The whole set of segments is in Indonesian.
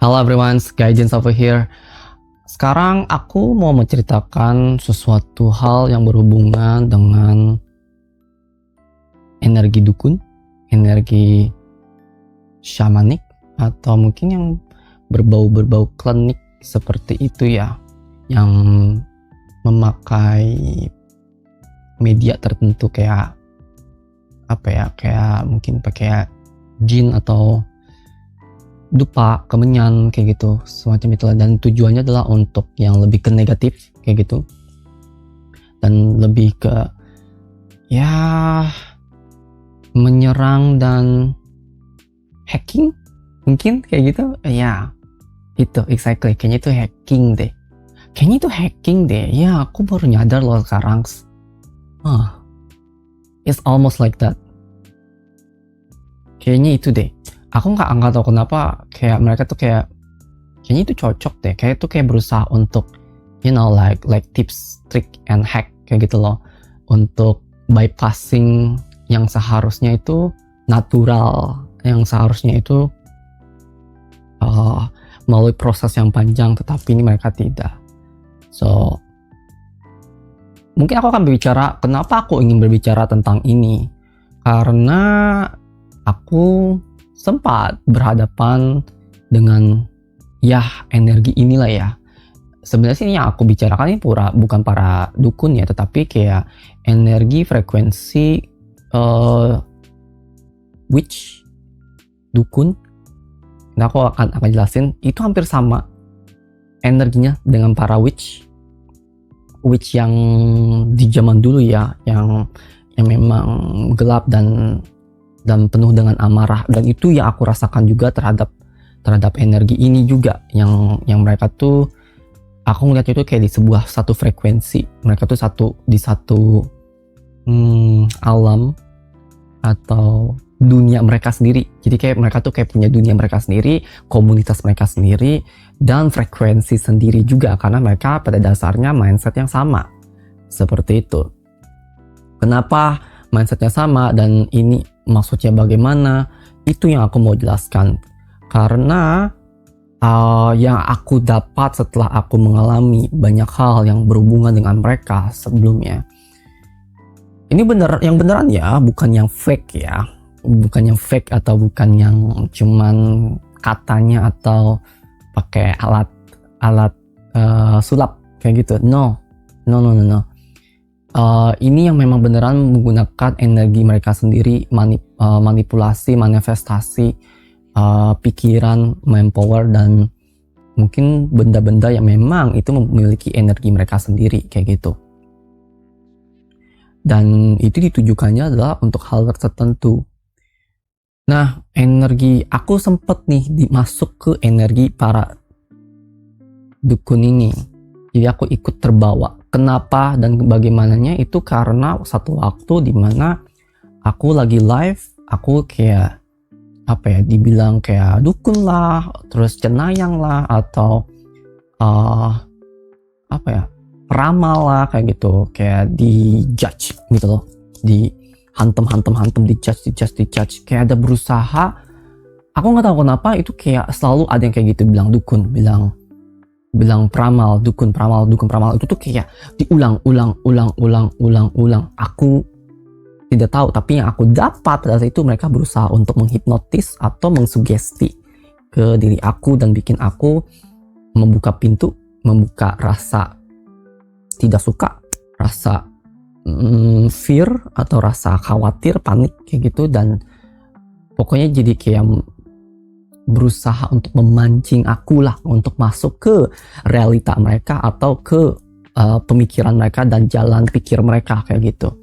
Halo everyone, Gaijin over here. Sekarang aku mau menceritakan sesuatu hal yang berhubungan dengan energi dukun, energi shamanik, atau mungkin yang berbau-berbau klinik seperti itu ya, yang memakai media tertentu kayak kayak mungkin pakai jin atau dupa, kemenyan kayak gitu, semacam itulah. Dan tujuannya adalah untuk yang lebih ke negatif kayak gitu, dan lebih ke menyerang dan hacking mungkin kayak gitu ya. Itu exactly, kayaknya itu hacking deh ya. Aku baru nyadar loh sekarang. It's almost like that, kayaknya itu deh. Aku nggak tahu kenapa kayak mereka tuh kayaknya itu cocok deh, kayak itu kayak berusaha untuk like tips, trick and hack kayak gitu loh, untuk bypassing yang seharusnya itu natural, yang seharusnya itu melalui proses yang panjang, tetapi ini mereka tidak. So mungkin aku akan berbicara, kenapa aku ingin berbicara tentang ini, karena aku sempat berhadapan dengan energi inilah ya. Sebenarnya sih yang aku bicarakan ini bukan para dukun ya, tetapi kayak energi frekuensi witch, dukun. Nah, aku akan jelasin, itu hampir sama energinya dengan para witch yang di zaman dulu ya, yang memang gelap dan penuh dengan amarah. Dan itu yang aku rasakan juga terhadap energi ini juga, yang mereka tuh, aku ngeliat itu kayak di sebuah satu frekuensi, mereka tuh di satu alam atau dunia mereka sendiri. Jadi kayak mereka tuh kayak punya dunia mereka sendiri, komunitas mereka sendiri, dan frekuensi sendiri juga, karena mereka pada dasarnya mindset yang sama seperti itu. Kenapa mindsetnya sama dan ini maksudnya bagaimana, itu yang aku mau jelaskan. Karena yang aku dapat setelah aku mengalami banyak hal yang berhubungan dengan mereka sebelumnya, ini yang beneran ya, bukan yang fake ya, bukan yang fake atau bukan yang cuman katanya atau pakai alat sulap kayak gitu. No. Ini yang memang beneran menggunakan energi mereka sendiri, manipulasi, manifestasi, pikiran, manpower, dan mungkin benda-benda yang memang itu memiliki energi mereka sendiri kayak gitu. Dan itu ditujukannya adalah untuk hal tertentu. Nah, energi, aku sempet nih masuk ke energi para dukun ini. Jadi aku ikut terbawa. Kenapa dan bagaimananya itu karena satu waktu dimana aku lagi live, aku kayak dibilang kayak dukun lah, terus cenayang lah, atau peramal lah kayak gitu, kayak di judge gitu loh, di hantem, di judge, kayak ada berusaha. Aku nggak tahu kenapa itu kayak selalu ada yang kayak gitu, bilang dukun, bilang peramal, dukun peramal itu tuh kayak diulang. Aku tidak tahu, tapi yang aku dapat pada itu mereka berusaha untuk menghipnotis atau mengsugesti ke diri aku dan bikin aku membuka pintu, membuka rasa tidak suka, rasa fear atau rasa khawatir, panik kayak gitu. Dan pokoknya jadi kayak berusaha untuk memancing aku lah untuk masuk ke realita mereka atau ke pemikiran mereka dan jalan pikir mereka kayak gitu.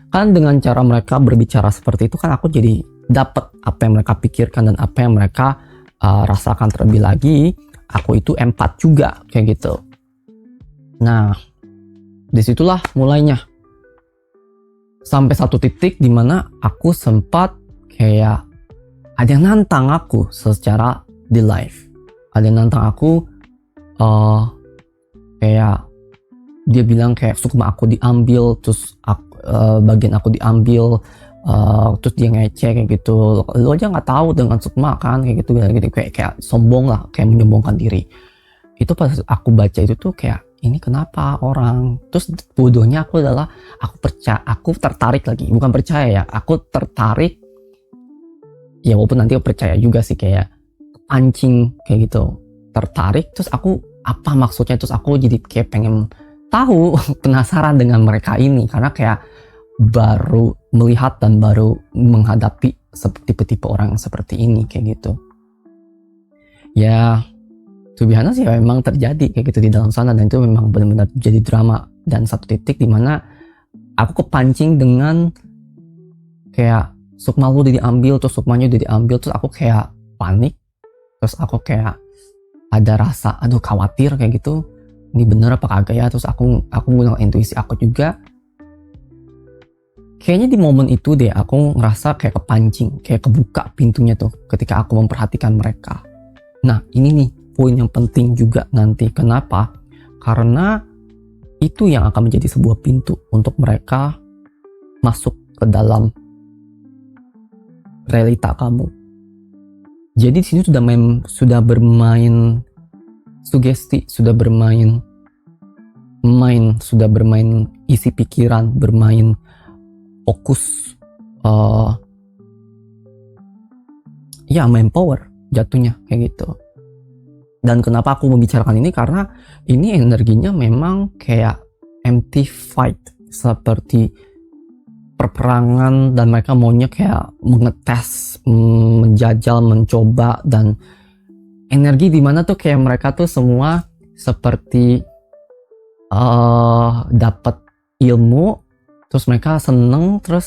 Kan dengan cara mereka berbicara seperti itu kan aku jadi dapat apa yang mereka pikirkan dan apa yang mereka rasakan. Terlebih lagi aku itu empat juga kayak gitu. Nah, disitulah mulainya, sampai satu titik dimana aku sempat kayak ada yang nantang aku secara di live. Ada yang nantang aku, kayak dia bilang kayak sukma aku diambil, terus bagian aku diambil, terus dia ngecek kayak gitu, lo aja nggak tahu dengan sukma kan kayak gitu, kayak sombong lah, kayak menyombongkan diri. Itu pas aku baca itu tuh kayak, ini kenapa orang, terus bodohnya aku adalah aku tertarik lagi, bukan percaya ya, aku tertarik ya, walaupun nanti aku percaya juga sih, kayak pancing kayak gitu, tertarik, terus aku apa maksudnya, terus aku jadi kayak pengen tahu penasaran dengan mereka ini, karena kayak baru melihat dan baru menghadapi tipe-tipe orang seperti ini kayak gitu. Ya, to be honest ya, memang terjadi kayak gitu di dalam sana, dan itu memang benar-benar jadi drama. Dan satu titik dimana aku kepancing dengan kayak sukma lu udah diambil, terus sukmanya udah diambil, terus aku kayak panik, terus aku kayak ada rasa aduh khawatir kayak gitu, ini bener apa kagak ya. Terus aku gunakan intuisi aku juga. Kayaknya di momen itu deh aku ngerasa kayak kepancing, kayak kebuka pintunya tuh ketika aku memperhatikan mereka. Nah ini nih poin yang penting juga nanti. Kenapa? Karena itu yang akan menjadi sebuah pintu untuk mereka masuk ke dalam realita kamu. Jadi di sini sudah bermain sugesti, sudah bermain isi pikiran, bermain fokus, ya main power jatuhnya kayak gitu. Dan kenapa aku membicarakan ini, karena ini energinya memang kayak empty fight, seperti perperangan, dan mereka maunya kayak mengetes, menjajal, mencoba, dan energi dimana tuh kayak mereka tuh semua seperti dapat ilmu, terus mereka seneng, terus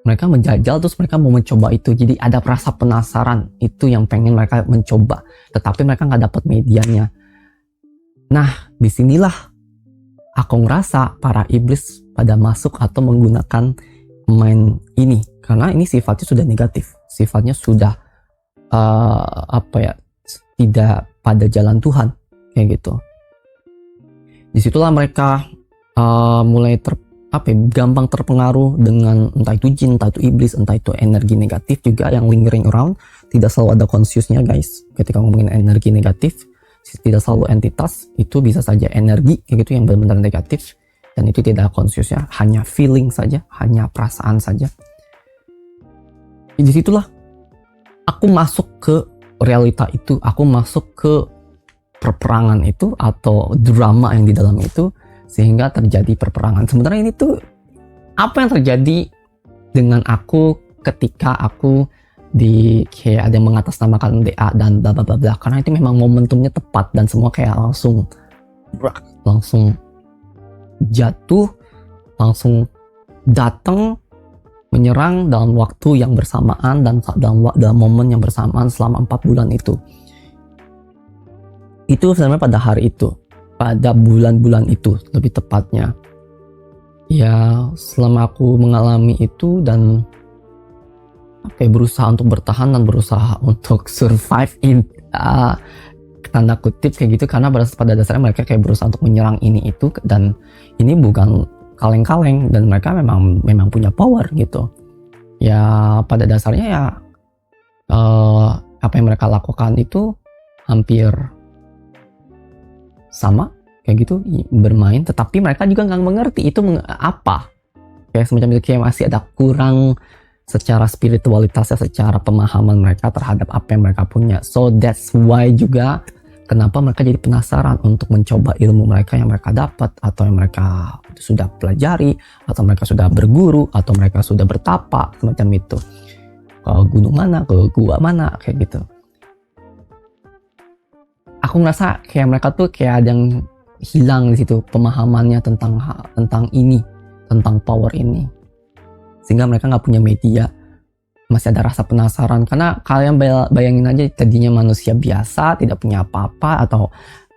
mereka menjajal, terus mereka mau mencoba itu. Jadi ada rasa penasaran, itu yang pengen mereka mencoba, tetapi mereka nggak dapat medianya. Nah disinilah aku ngerasa para iblis pada masuk atau menggunakan main ini, karena ini sifatnya sudah negatif, sifatnya sudah tidak pada jalan Tuhan kayak gitu. Disitulah mereka mulai gampang terpengaruh dengan entah itu jin, entah itu iblis, entah itu energi negatif juga yang lingering around. Tidak selalu ada consciousnya guys, ketika ngomongin energi negatif tidak selalu entitas, itu bisa saja energi kayak gitu yang benar-benar negatif, dan itu tidak consciousnya, hanya feeling saja, hanya perasaan saja. Disitulah aku masuk ke realita itu, aku masuk ke perperangan itu atau drama yang di dalam itu, sehingga terjadi perperangan. Sebenarnya ini tuh apa yang terjadi dengan aku ketika aku kayak ada yang mengatasnamakan DA dan bla bla bla bla, karena itu memang momentumnya tepat dan semua kayak langsung jatuh, langsung datang menyerang dalam waktu yang bersamaan dan dalam momen yang bersamaan selama 4 bulan itu. Itu sebenarnya pada hari itu, pada bulan-bulan itu lebih tepatnya. Ya selama aku mengalami itu dan berusaha untuk bertahan dan berusaha untuk survive in tanda kutip kayak gitu, karena pada dasarnya mereka kayak berusaha untuk menyerang ini itu, dan ini bukan kaleng-kaleng, dan mereka memang punya power gitu. Ya pada dasarnya ya apa yang mereka lakukan itu hampir sama kayak gitu, bermain, tetapi mereka juga nggak mengerti itu apa, kayak semacam itu, kayak masih ada kurang secara spiritualitasnya, secara pemahaman mereka terhadap apa yang mereka punya. So that's why juga kenapa mereka jadi penasaran untuk mencoba ilmu mereka yang mereka dapat, atau yang mereka sudah pelajari, atau mereka sudah berguru, atau mereka sudah bertapa, semacam itu, ke gunung mana, ke gua mana, kayak gitu. Aku ngerasa kayak mereka tuh kayak ada yang hilang di situ pemahamannya tentang ini, tentang power ini, sehingga mereka nggak punya media. Masih ada rasa penasaran, karena kalian bayangin aja, tadinya manusia biasa, tidak punya apa-apa,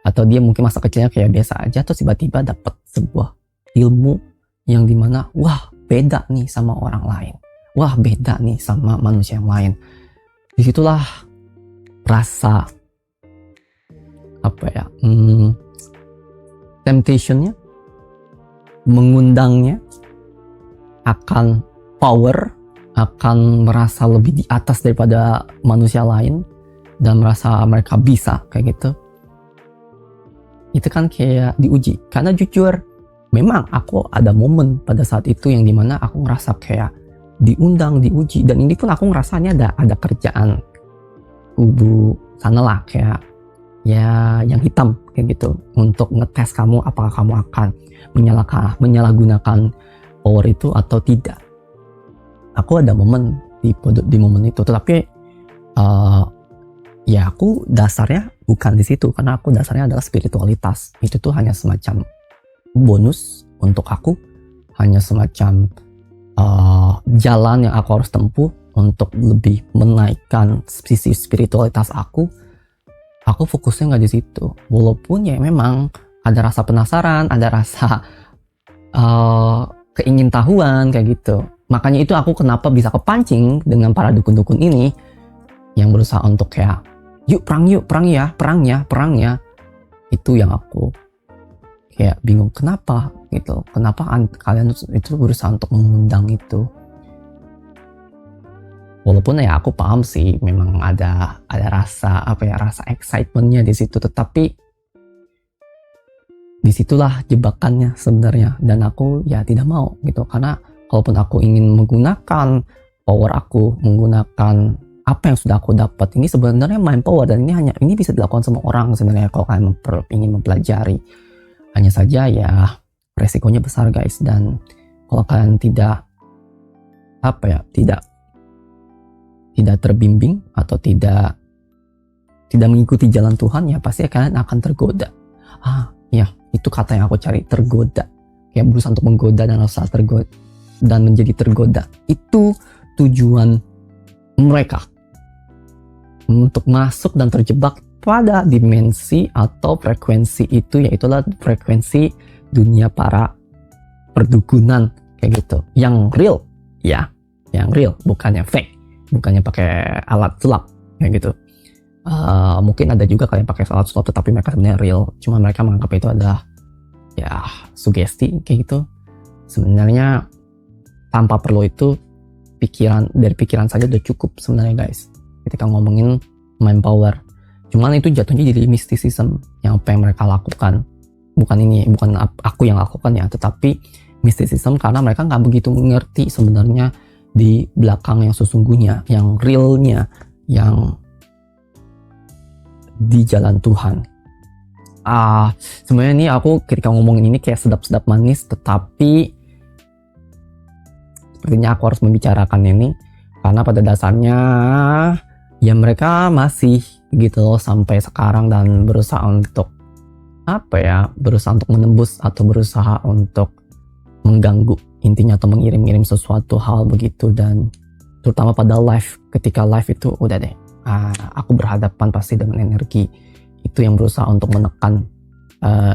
atau dia mungkin masa kecilnya kayak biasa aja, terus tiba-tiba dapat sebuah ilmu yang dimana wah beda nih sama orang lain, wah beda nih sama manusia yang lain. Disitulah rasa temptationnya, mengundangnya akan power akan merasa lebih di atas daripada manusia lain dan merasa mereka bisa kayak gitu. Itu kan kayak diuji. Karena jujur, memang aku ada momen pada saat itu yang dimana aku ngerasa kayak diundang, diuji, dan ini pun aku ngerasanya ada kerjaan kubu sana lah, kayak ya yang hitam kayak gitu, untuk ngetes kamu apakah kamu akan menyalahgunakan power itu atau tidak. Aku ada momen di momen itu, tetapi ya aku dasarnya bukan di situ, karena aku dasarnya adalah spiritualitas. Itu tuh hanya semacam bonus untuk aku, hanya semacam jalan yang aku harus tempuh untuk lebih menaikkan sisi spiritualitas aku. Aku fokusnya nggak di situ, walaupun ya memang ada rasa penasaran, ada rasa keingintahuan kayak gitu. Makanya itu aku kenapa bisa kepancing dengan para dukun-dukun ini yang berusaha untuk kayak yuk, perang ya, perang ya. Itu yang aku kayak bingung, kenapa gitu, kenapa kalian itu berusaha untuk mengundang itu. Walaupun ya aku paham sih, memang ada rasa rasa excitementnya di situ, tetapi disitulah jebakannya sebenarnya, dan aku ya tidak mau gitu. Karena kalaupun aku ingin menggunakan power aku, menggunakan apa yang sudah aku dapat, ini sebenarnya main power, dan ini bisa dilakukan semua orang sebenarnya kalau kalian ingin mempelajari. Hanya saja ya resikonya besar guys, dan kalau kalian tidak terbimbing atau tidak mengikuti jalan Tuhan, ya pasti kalian akan tergoda. Ya itu kata yang aku cari, tergoda. Kayak berusaha untuk menggoda dan rasa tergoda dan menjadi tergoda. Itu tujuan mereka, untuk masuk dan terjebak pada dimensi atau frekuensi itu, yaitulah frekuensi dunia para perdukunan kayak gitu, yang real ya, yang real, bukannya fake, bukannya pakai alat sulap kayak gitu. Mungkin ada juga kalian pakai alat sulap tetapi mereka sebenarnya real, cuma mereka menganggap itu adalah ya sugesti kayak gitu. Sebenarnya tanpa perlu itu, dari pikiran saja udah cukup sebenarnya guys, ketika ngomongin mind power. Cuman itu jatuhnya jadi mysticism, yang apa yang mereka lakukan. Bukan aku yang lakukan ya, tetapi mysticism karena mereka nggak begitu mengerti sebenarnya di belakang yang sesungguhnya, yang realnya, yang di jalan Tuhan. Sebenarnya ini aku ketika ngomongin ini kayak sedap-sedap manis, tetapi sepertinya aku harus membicarakan ini karena pada dasarnya ya mereka masih gitu loh sampai sekarang, dan berusaha untuk berusaha untuk menembus atau berusaha untuk mengganggu intinya, atau mengirim-irim sesuatu hal begitu. Dan terutama pada live, ketika live itu udah deh, aku berhadapan pasti dengan energi itu yang berusaha untuk menekan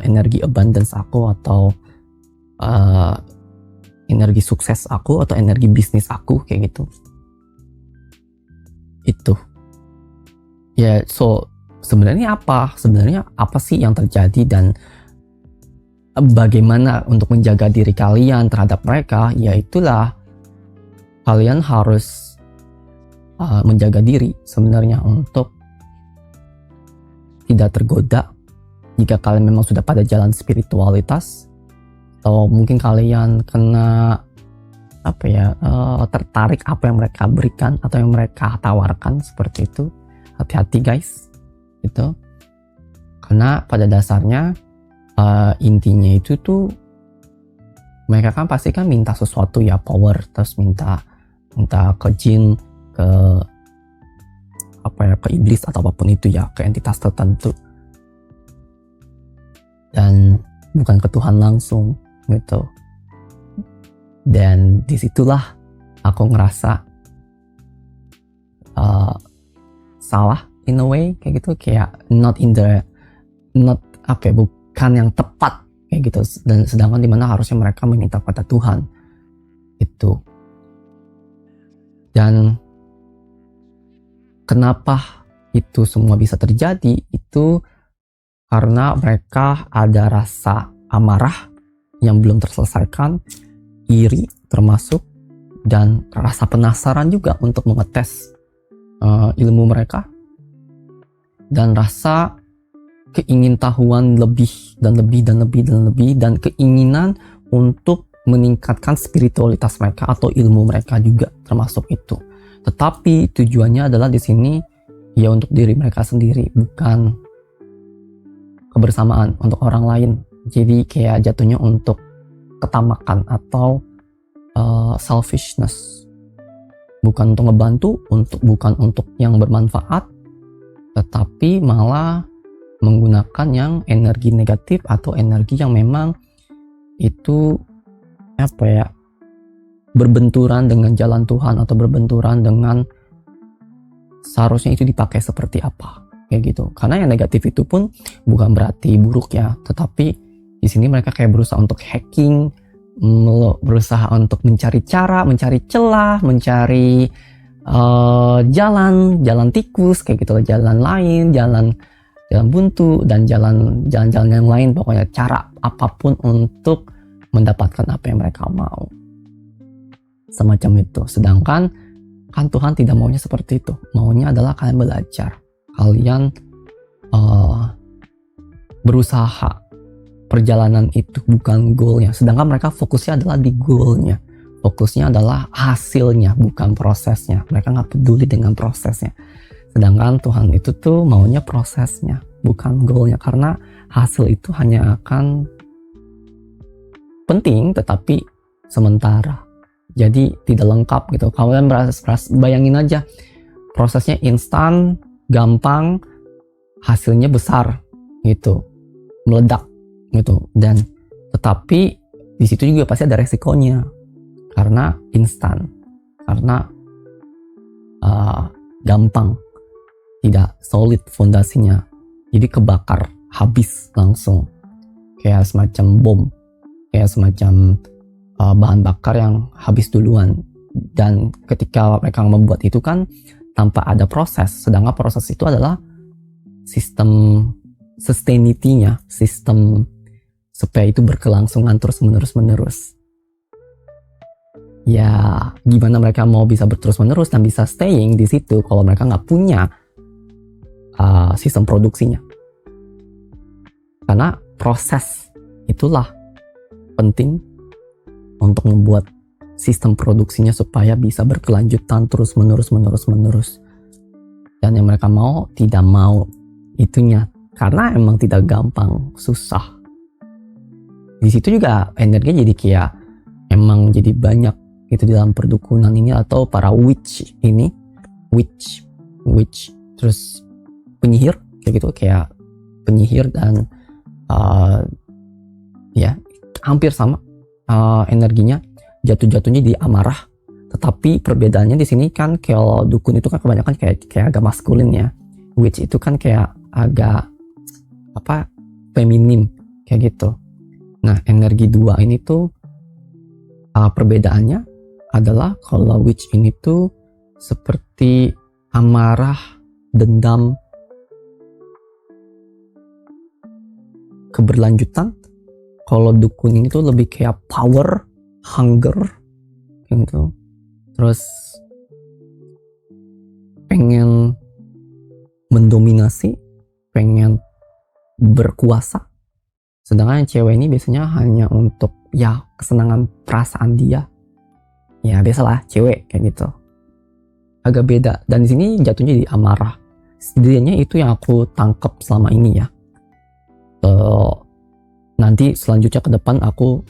energi abundance aku, atau energi sukses aku, atau energi bisnis aku kayak gitu. Itu ya, so sebenarnya apa sih yang terjadi, dan bagaimana untuk menjaga diri kalian terhadap mereka? Yaitulah kalian harus menjaga diri sebenarnya untuk tidak tergoda. Jika kalian memang sudah pada jalan spiritualitas, atau mungkin kalian kena tertarik apa yang mereka berikan atau yang mereka tawarkan seperti itu, hati-hati guys gitu. Karena pada dasarnya intinya itu tuh mereka kan pasti kan minta sesuatu ya, power, terus minta ke jin, ke ke iblis atau apapun itu ya, ke entitas tertentu, dan bukan ke Tuhan langsung gitu. Dan disitulah aku ngerasa salah in a way kayak gitu, kayak bukan yang tepat kayak gitu. Dan sedangkan dimana harusnya mereka meminta pada Tuhan itu. Dan kenapa itu semua bisa terjadi, itu karena mereka ada rasa amarah yang belum terselesaikan, iri termasuk, dan rasa penasaran juga untuk mengetes ilmu mereka, dan rasa keingintahuan lebih dan lebih dan lebih dan lebih, dan keinginan untuk meningkatkan spiritualitas mereka atau ilmu mereka juga termasuk itu. Tetapi tujuannya adalah di sini ya untuk diri mereka sendiri, bukan kebersamaan untuk orang lain. Jadi kayak jatuhnya untuk ketamakan atau selfishness, bukan untuk ngebantu, bukan untuk yang bermanfaat, tetapi malah menggunakan yang energi negatif atau energi yang memang itu apa ya, berbenturan dengan jalan Tuhan atau berbenturan dengan seharusnya itu dipakai seperti apa, kayak gitu. Karena yang negatif itu pun bukan berarti buruk ya, tetapi di sini mereka kayak berusaha untuk hacking, berusaha untuk mencari cara, mencari celah, mencari jalan tikus kayak gitu, jalan lain, jalan buntu, dan jalan yang lain, pokoknya cara apapun untuk mendapatkan apa yang mereka mau, semacam itu. Sedangkan kan Tuhan tidak maunya seperti itu. Maunya adalah kalian belajar, kalian berusaha. Perjalanan itu bukan goalnya, sedangkan mereka fokusnya adalah di goalnya, fokusnya adalah hasilnya, bukan prosesnya. Mereka nggak peduli dengan prosesnya. Sedangkan Tuhan itu tuh maunya prosesnya, bukan goalnya, karena hasil itu hanya akan penting tetapi sementara, jadi tidak lengkap gitu. Kalian bayangin aja, prosesnya instan, gampang, hasilnya besar gitu, meledak gitu. Dan tetapi di situ juga pasti ada resikonya, karena instan, karena gampang, tidak solid fondasinya, jadi kebakar habis langsung, kayak semacam bom, kayak semacam bahan bakar yang habis duluan. Dan ketika mereka membuat itu kan tanpa ada proses, sedangkan proses itu adalah sistem sustainability-nya, sistem supaya itu berkelangsungan terus menerus. Ya gimana mereka mau bisa berterus menerus dan bisa staying di situ kalau mereka nggak punya sistem produksinya. Karena proses itulah penting untuk membuat sistem produksinya supaya bisa berkelanjutan terus menerus. Dan yang mereka mau tidak mau itunya, karena emang tidak gampang, susah. Di situ juga energinya jadi kayak emang jadi banyak itu di dalam perdukunan ini, atau para witch ini, witch terus penyihir kayak gitu, kayak penyihir dan ya hampir sama energinya, jatuhnya di amarah. Tetapi perbedaannya di sini kan kalau dukun itu kan kebanyakan kayak agak maskulin ya, witch itu kan kayak agak feminim kayak gitu. Nah energi dua ini tuh perbedaannya adalah kalau witch ini tuh seperti amarah, dendam, keberlanjutan. Kalau dukun ini tuh lebih kayak power, hunger kayak gitu, terus pengen mendominasi, pengen berkuasa. Sedangkan cewek ini biasanya hanya untuk ya kesenangan perasaan dia, ya biasalah cewek kayak gitu, agak beda. Dan di sini jatuhnya di amarah. Setidaknya itu yang aku tangkap selama ini ya. Nanti selanjutnya ke depan aku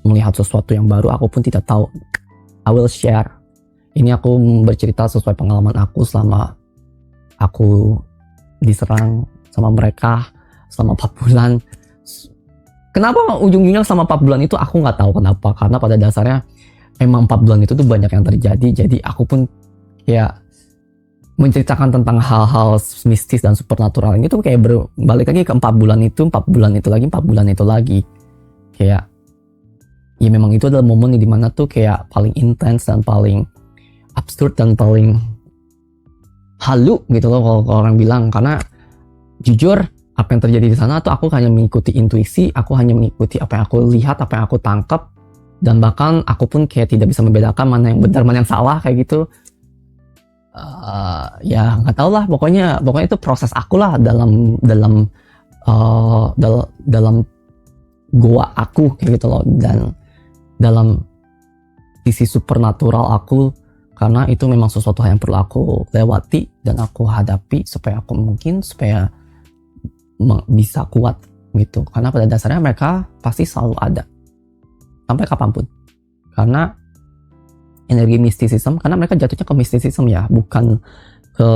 melihat sesuatu yang baru, aku pun tidak tahu. I will share. Ini aku bercerita sesuai pengalaman aku selama aku diserang sama mereka selama 4 bulan. Kenapa ujung-ujungnya selama 4 bulan itu aku nggak tahu kenapa. Karena pada dasarnya emang 4 bulan itu tuh banyak yang terjadi. Jadi aku pun kayak menceritakan tentang hal-hal mistis dan supernatural ini tuh kayak balik lagi ke 4 bulan itu, 4 bulan itu lagi, 4 bulan itu lagi. Kayak ya memang itu adalah momen di mana tuh kayak paling intens dan paling absurd dan paling halu gitu loh kalau orang bilang. Karena jujur apa yang terjadi di sana tuh aku hanya mengikuti intuisi, aku hanya mengikuti apa yang aku lihat, apa yang aku tangkap, Dan bahkan aku pun kayak tidak bisa membedakan mana yang benar mana yang salah kayak gitu. Ya nggak tahu lah, pokoknya itu proses aku lah dalam dalam goa aku kayak gitu loh, dan dalam sisi supernatural aku, karena itu memang sesuatu yang perlu aku lewati dan aku hadapi supaya bisa kuat gitu. Karena pada dasarnya mereka pasti selalu ada sampai kapanpun, karena energi mistisisme, karena mereka jatuhnya ke mistisisme ya, bukan ke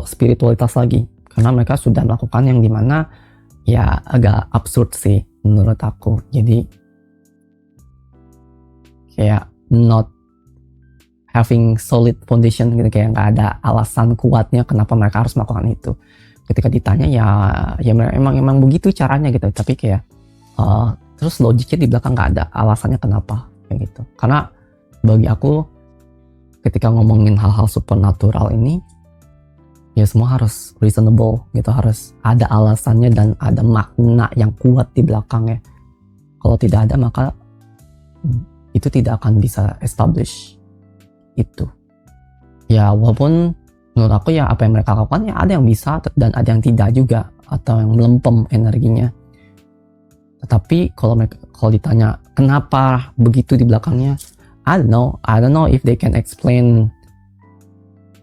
spiritualitas lagi, karena mereka sudah melakukan yang dimana ya agak absurd sih menurut aku. Jadi kayak not having solid foundation gitu, kayak nggak ada alasan kuatnya kenapa mereka harus melakukan itu. Ketika ditanya ya emang begitu caranya gitu, tapi kayak terus logiknya di belakang nggak ada alasannya kenapa kayak gitu. Karena bagi aku ketika ngomongin hal-hal supernatural ini ya semua harus reasonable gitu, harus ada alasannya dan ada makna yang kuat di belakangnya. Kalau tidak ada maka itu tidak akan bisa establish itu. Ya walaupun menurut aku ya apa yang mereka lakukan ya ada yang bisa dan ada yang tidak juga, atau yang melempem energinya. Tetapi kalau ditanya kenapa begitu di belakangnya, I don't know if they can explain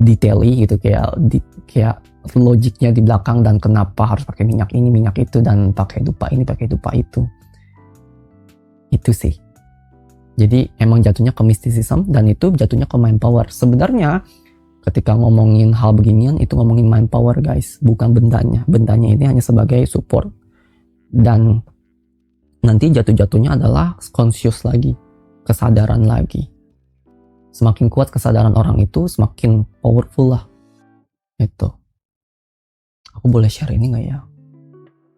detailly gitu, kayak logiknya di belakang dan kenapa harus pakai minyak ini minyak itu dan pakai dupa ini pakai dupa itu sih. Jadi emang jatuhnya ke mysticism dan itu jatuhnya ke mind power. Sebenarnya ketika ngomongin hal beginian itu ngomongin mind power guys, bukan bendanya. Bendanya ini hanya sebagai support, dan nanti jatuhnya adalah conscious lagi, kesadaran lagi. Semakin kuat kesadaran orang itu semakin powerful lah itu. Aku boleh share ini nggak ya?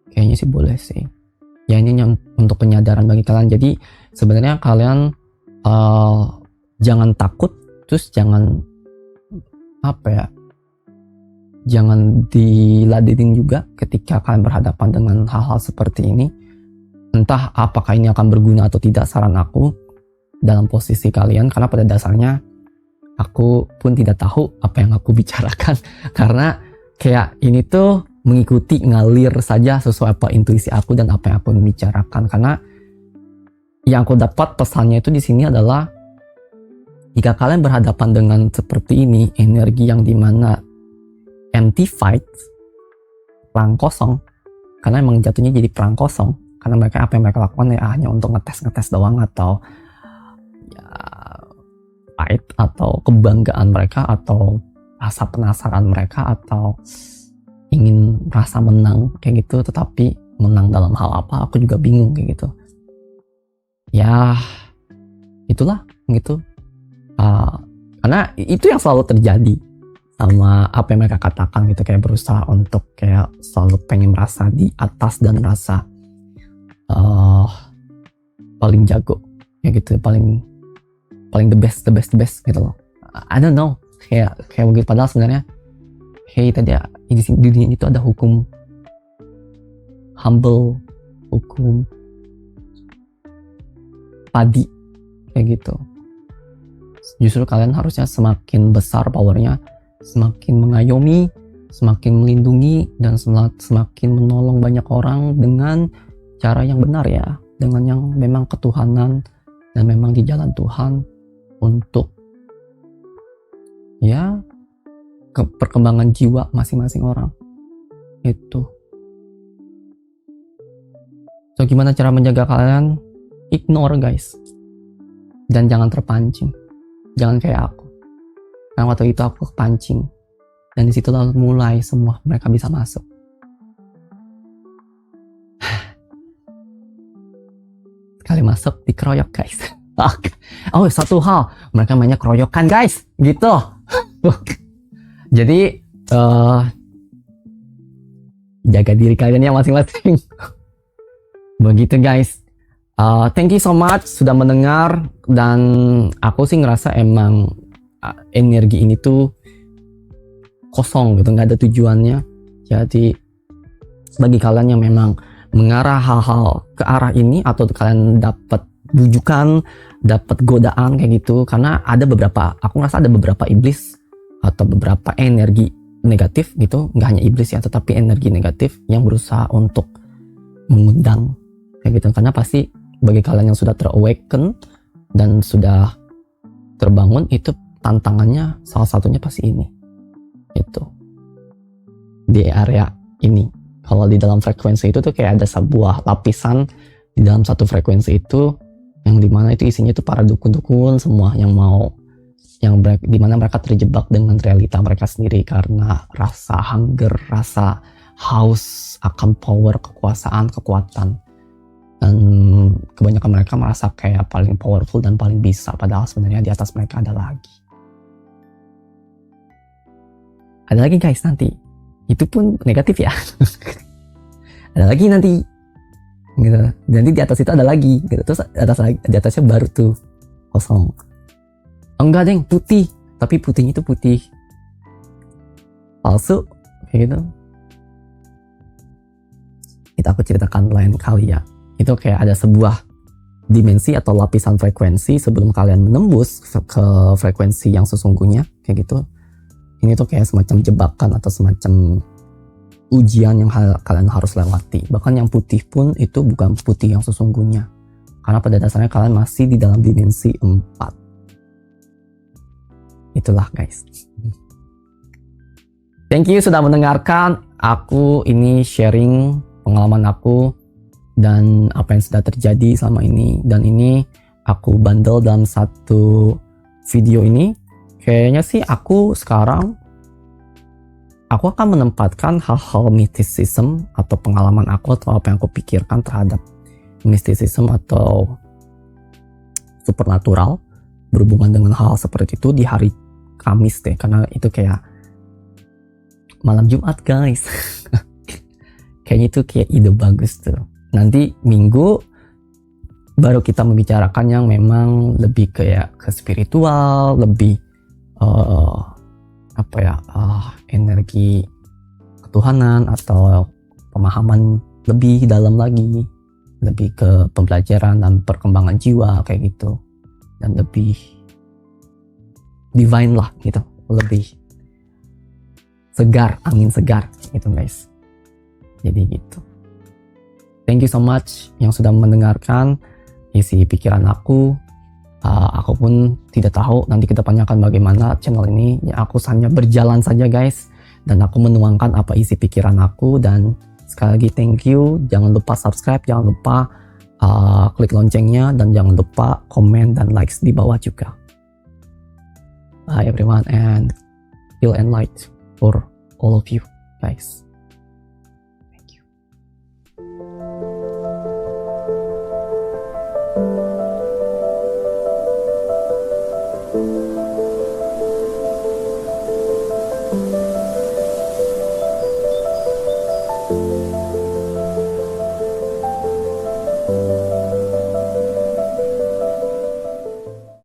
Kayaknya sih boleh sih. Ya ini untuk penyadaran bagi kalian. Jadi sebenarnya kalian jangan takut, terus jangan jangan diladenin juga ketika kalian berhadapan dengan hal-hal seperti ini. Entah apakah ini akan berguna atau tidak saran aku dalam posisi kalian, karena pada dasarnya aku pun tidak tahu apa yang aku bicarakan karena kayak ini tuh mengikuti ngalir saja sesuai apa intuisi aku dan apa yang aku bicarakan. Karena yang aku dapat pesannya itu di sini adalah jika kalian berhadapan dengan seperti ini, energi yang dimana empty fight, perang kosong, karena emang jatuhnya jadi perang kosong, karena apa yang mereka lakukan ya hanya untuk ngetes doang, atau ya fight, atau kebanggaan mereka, atau rasa penasaran mereka, atau ingin merasa menang kayak gitu. Tetapi menang dalam hal apa aku juga bingung kayak gitu ya, itulah gitu. Karena itu yang selalu terjadi sama apa yang mereka katakan gitu, kayak berusaha untuk kayak selalu pengen merasa di atas dan merasa paling jago ya gitu, paling the best gitu loh. I don't know, kayak begitu. Padahal sebenarnya tadi di dunia itu ada hukum humble, hukum padi kayak gitu. Justru kalian harusnya semakin besar powernya, semakin mengayomi, semakin melindungi, dan semakin menolong banyak orang dengan cara yang benar ya, dengan yang memang ketuhanan dan memang di jalan Tuhan untuk ya perkembangan jiwa masing-masing orang itu. So gimana cara menjaga kalian? Ignore guys, dan jangan terpancing. Jangan kayak aku. Karena waktu itu aku kepancing, dan disitu lalu mulai semua mereka bisa masuk. Sekali masuk dikeroyok guys. Oh satu hal, mereka mainnya keroyokan guys, gitu. Jadi jaga diri kalian ya masing-masing. Begitu guys. Thank you so much sudah mendengar, dan aku sih ngerasa emang energi ini tuh kosong gitu, nggak ada tujuannya. Jadi bagi kalian yang memang mengarah hal-hal ke arah ini, atau kalian dapat bujukan, dapat godaan kayak gitu. Karena aku ngerasa ada beberapa iblis atau beberapa energi negatif gitu, nggak hanya iblis ya, tetapi energi negatif yang berusaha untuk mengundang kayak gitu. Karena pasti bagi kalian yang sudah ter-awaken dan sudah terbangun, itu tantangannya salah satunya pasti ini, itu di area ini. Kalau di dalam frekuensi itu tuh kayak ada sebuah lapisan di dalam satu frekuensi itu, yang dimana itu isinya itu para dukun-dukun semua yang dimana mereka terjebak dengan realita mereka sendiri karena rasa hunger, rasa haus akan power, kekuasaan, kekuatan. Dan kebanyakan mereka merasa kayak paling powerful dan paling bisa, padahal sebenarnya di atas mereka ada lagi. Ada lagi guys nanti. Itu pun negatif ya. Ada lagi nanti. Gitu. Nanti di atas itu ada lagi. Gitu. Terus di atasnya baru tuh kosong. Enggak deng, putih. Tapi putihnya itu putih palsu. Kayak gitu. Itu aku ceritakan lain kali ya. Itu kayak ada sebuah dimensi atau lapisan frekuensi sebelum kalian menembus ke frekuensi yang sesungguhnya. Kayak gitu. Ini tuh kayak semacam jebakan atau semacam ujian yang kalian harus lewati. Bahkan yang putih pun itu bukan putih yang sesungguhnya. Karena pada dasarnya kalian masih di dalam dimensi 4. Itulah guys. Thank you sudah mendengarkan. Aku ini sharing pengalaman aku dan apa yang sudah terjadi selama ini. Dan ini aku bundle dalam satu video ini. Kayaknya sih aku akan menempatkan hal-hal mysticism atau pengalaman aku atau apa yang aku pikirkan terhadap mysticism atau supernatural berhubungan dengan hal seperti itu di hari Kamis deh, karena itu kayak malam Jumat guys. Kayaknya itu kayak ide bagus tuh. Nanti Minggu baru kita membicarakan yang memang lebih kayak ke spiritual, lebih energi ketuhanan atau pemahaman lebih dalam lagi, lebih ke pembelajaran dan perkembangan jiwa kayak gitu, dan lebih divine lah gitu, lebih segar, angin segar gitu guys. Jadi gitu. Thank you so much yang sudah mendengarkan isi pikiran aku. Aku pun tidak tahu nanti kedepannya akan bagaimana channel ini. Ya, aku hanya berjalan saja guys, dan aku menuangkan apa isi pikiran aku. Dan sekali lagi thank you. Jangan lupa subscribe, jangan lupa klik loncengnya, dan jangan lupa komen dan likes di bawah juga. Bye everyone, and feel enlightened for all of you guys. Thank you.